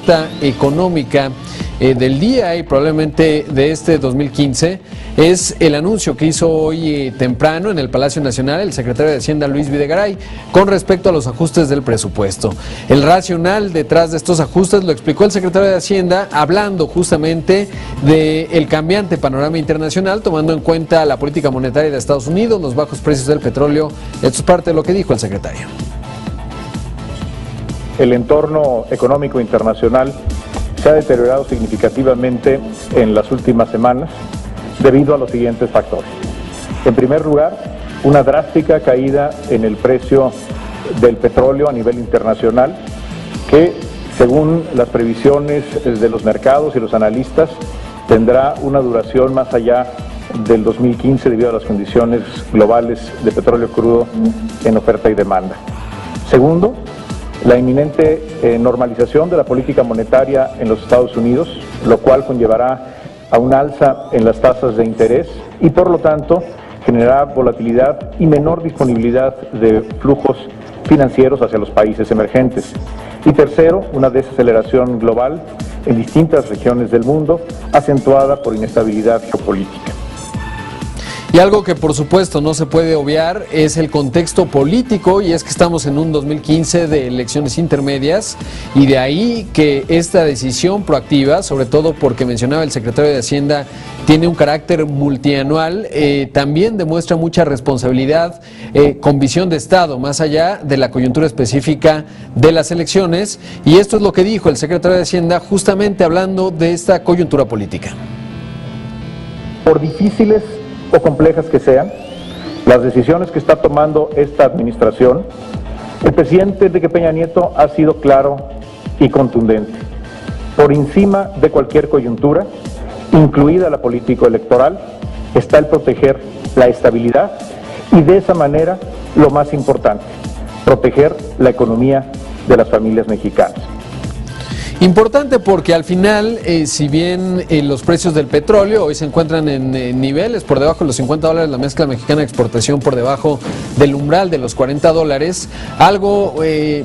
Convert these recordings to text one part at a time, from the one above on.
nota económica del día y probablemente de este 2015 es el anuncio que hizo hoy temprano en el Palacio Nacional el secretario de Hacienda Luis Videgaray con respecto a los ajustes del presupuesto. El racional detrás de estos ajustes lo explicó el secretario de Hacienda hablando justamente del cambiante panorama internacional, tomando en cuenta la política monetaria de Estados Unidos, los bajos precios del petróleo. Esto es parte de lo que dijo el secretario. El entorno económico internacional se ha deteriorado significativamente en las últimas semanas debido a los siguientes factores. En primer lugar, una drástica caída en el precio del petróleo a nivel internacional que, según las previsiones de los mercados y los analistas, tendrá una duración más allá del 2015 debido a las condiciones globales de petróleo crudo en oferta y demanda. Segundo, la inminente normalización de la política monetaria en los Estados Unidos, lo cual conllevará a un alza en las tasas de interés y por lo tanto generará volatilidad y menor disponibilidad de flujos financieros hacia los países emergentes. Y tercero, una desaceleración global en distintas regiones del mundo, acentuada por inestabilidad geopolítica. Y algo que por supuesto no se puede obviar es el contexto político, y es que estamos en un 2015 de elecciones intermedias, y de ahí que esta decisión proactiva, sobre todo porque mencionaba el secretario de Hacienda, tiene un carácter multianual, también demuestra mucha responsabilidad con visión de Estado, más allá de la coyuntura específica de las elecciones, y esto es lo que dijo el secretario de Hacienda justamente hablando de esta coyuntura política. Por difíciles o complejas que sean las decisiones que está tomando esta administración, el presidente Enrique Peña Nieto ha sido claro y contundente. Por encima de cualquier coyuntura, incluida la político-electoral, está el proteger la estabilidad y de esa manera, lo más importante, proteger la economía de las familias mexicanas. Importante porque al final, si bien los precios del petróleo hoy se encuentran en niveles por debajo de los $50, la mezcla mexicana de exportación por debajo del umbral de los $40, algo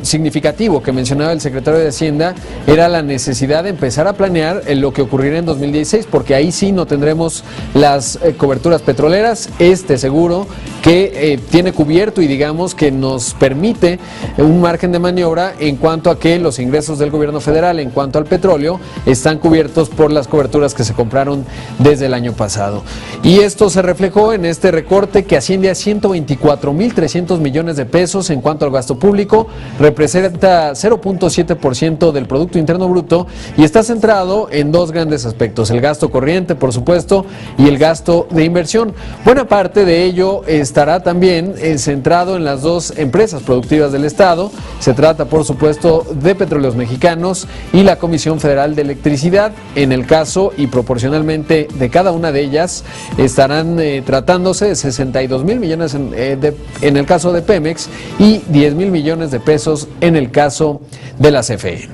significativo que mencionaba el secretario de Hacienda era la necesidad de empezar a planear lo que ocurrirá en 2016, porque ahí sí no tendremos las coberturas petroleras, seguro que tiene cubierto y digamos que nos permite un margen de maniobra en cuanto a que los ingresos del gobierno federal en cuanto al petróleo están cubiertos por las coberturas que se compraron desde el año pasado. Y esto se reflejó en este recorte que asciende a 124,300 millones de pesos en cuanto al gasto público, representa 0.7% del Producto Interno Bruto y está centrado en dos grandes aspectos: el gasto corriente, por supuesto, y el gasto de inversión. Buena parte de ello estará también centrado en las dos empresas productivas del Estado. Se trata, por supuesto, de Petróleos Mexicanos y la Comisión Federal de Electricidad. En el caso y proporcionalmente de cada una de ellas estarán tratándose de 62,000 millones en el caso de Pemex y 10,000 millones de pesos en el caso de la CFE.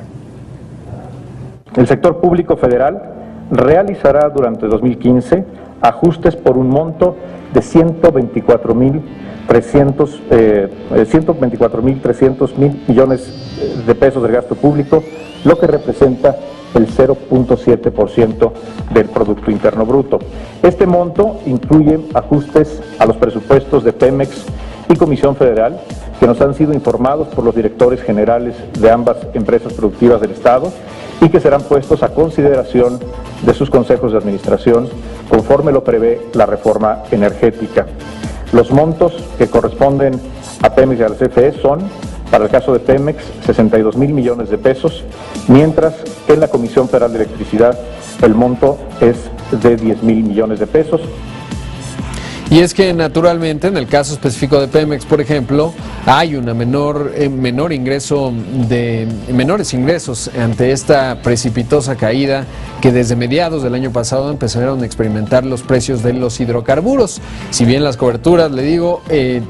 El sector público federal realizará durante 2015 ajustes por un monto de 124,300 millones de pesos del gasto público, lo que representa el 0.7% del Producto Interno Bruto. Este monto incluye ajustes a los presupuestos de Pemex y Comisión Federal, que nos han sido informados por los directores generales de ambas empresas productivas del Estado y que serán puestos a consideración de sus consejos de administración conforme lo prevé la reforma energética. Los montos que corresponden a Pemex y a la CFE son, para el caso de Pemex, 62,000 millones de pesos, mientras que en la Comisión Federal de Electricidad el monto es de 10,000 millones de pesos. Y es que naturalmente en el caso específico de Pemex, por ejemplo, hay una menores ingresos ante esta precipitosa caída que desde mediados del año pasado empezaron a experimentar los precios de los hidrocarburos. Si bien las coberturas, le digo,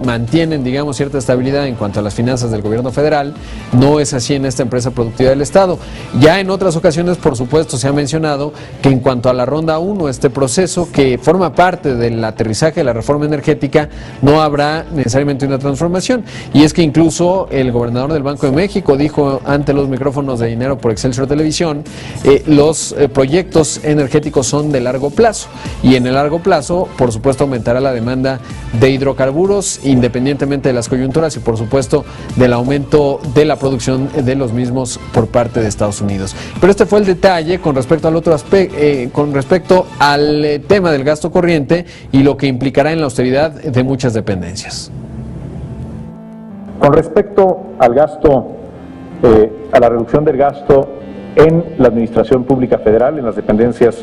mantienen, digamos, cierta estabilidad en cuanto a las finanzas del gobierno federal, no es así en esta empresa productiva del Estado. Ya en otras ocasiones, por supuesto, se ha mencionado que en cuanto a la ronda 1, este proceso que forma parte del aterrizaje de la reforma energética, no habrá necesariamente una transformación. Y es que incluso el gobernador del Banco de México dijo ante los micrófonos de Dinero por Excelsior Televisión, los proyectos energéticos son de largo plazo, y en el largo plazo, por supuesto, aumentará la demanda de hidrocarburos, independientemente de las coyunturas y, por supuesto, del aumento de la producción de los mismos por parte de Estados Unidos. Pero este fue el detalle con respecto al otro aspecto, con respecto al tema del gasto corriente y lo que implicará en la austeridad de muchas dependencias. Con respecto al gasto, a la reducción del gasto en la Administración Pública Federal, en las dependencias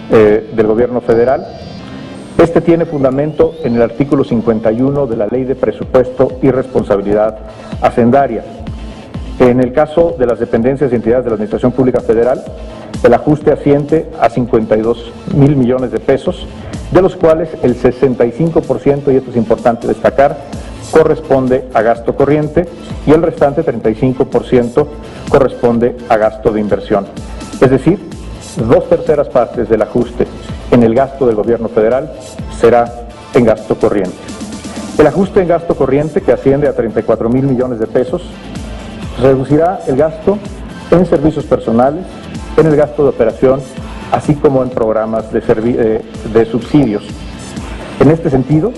del Gobierno Federal, este tiene fundamento en el artículo 51 de la Ley de Presupuesto y Responsabilidad Hacendaria. En el caso de las dependencias y entidades de la Administración Pública Federal, el ajuste asciende a 52,000 millones de pesos, de los cuales el 65%, y esto es importante destacar, corresponde a gasto corriente y el restante 35% corresponde a gasto de inversión. Es decir, 2/3 partes del ajuste en el gasto del gobierno federal será en gasto corriente. El ajuste en gasto corriente, que asciende a 34,000 millones de pesos, reducirá el gasto en servicios personales, en el gasto de operación, así como en programas de subsidios. En este sentido,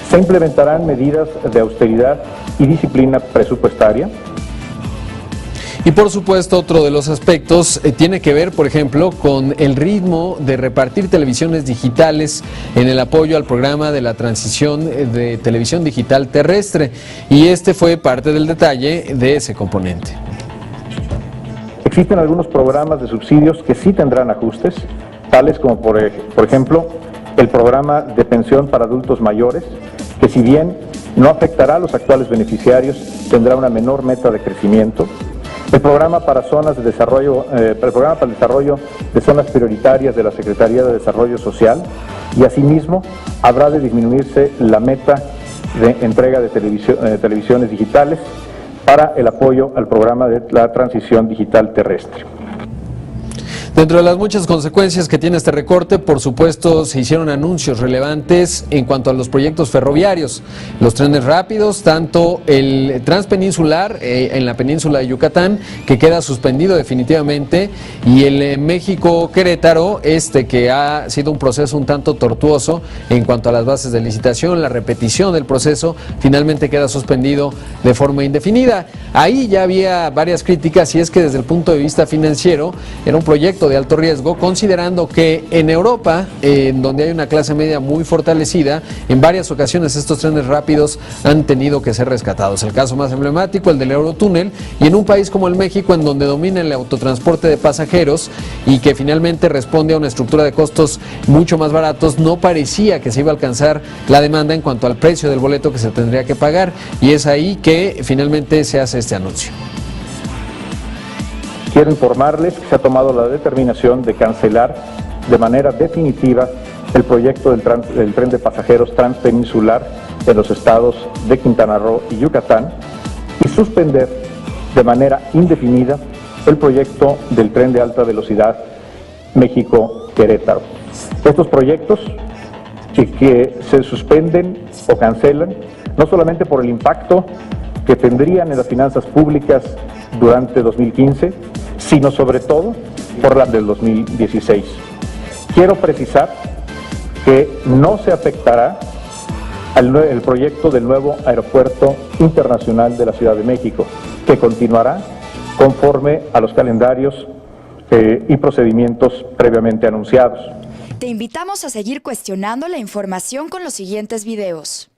se implementarán medidas de austeridad y disciplina presupuestaria. Y por supuesto, otro de los aspectos tiene que ver, por ejemplo, con el ritmo de repartir televisiones digitales en el apoyo al programa de la transición de televisión digital terrestre. Y este fue parte del detalle de ese componente. Existen algunos programas de subsidios que sí tendrán ajustes, tales como por ejemplo el programa de pensión para adultos mayores, que si bien no afectará a los actuales beneficiarios, tendrá una menor meta de crecimiento. El programa para zonas de desarrollo, el programa para el desarrollo de zonas prioritarias de la Secretaría de Desarrollo Social, y asimismo habrá de disminuirse la meta de entrega de televisiones digitales para el apoyo al programa de la transición digital terrestre. Dentro de las muchas consecuencias que tiene este recorte, por supuesto, se hicieron anuncios relevantes en cuanto a los proyectos ferroviarios, los trenes rápidos, tanto el transpeninsular en la península de Yucatán, que queda suspendido definitivamente, y el México-Querétaro, que ha sido un proceso un tanto tortuoso en cuanto a las bases de licitación, la repetición del proceso, finalmente queda suspendido de forma indefinida. Ahí ya había varias críticas, y es que desde el punto de vista financiero era un proyecto de alto riesgo, considerando que en Europa, donde hay una clase media muy fortalecida, en varias ocasiones estos trenes rápidos han tenido que ser rescatados. El caso más emblemático, el del Eurotúnel, y en un país como el México, en donde domina el autotransporte de pasajeros y que finalmente responde a una estructura de costos mucho más baratos, no parecía que se iba a alcanzar la demanda en cuanto al precio del boleto que se tendría que pagar, y es ahí que finalmente se hace este anuncio. Quiero informarles que se ha tomado la determinación de cancelar de manera definitiva el proyecto del tren de pasajeros transpeninsular en los estados de Quintana Roo y Yucatán, y suspender de manera indefinida el proyecto del tren de alta velocidad México-Querétaro. Estos proyectos que se suspenden o cancelan no solamente por el impacto que tendrían en las finanzas públicas durante 2015, sino sobre todo por la del 2016. Quiero precisar que no se afectará el proyecto del nuevo Aeropuerto Internacional de la Ciudad de México, que continuará conforme a los calendarios y procedimientos previamente anunciados. Te invitamos a seguir cuestionando la información con los siguientes videos.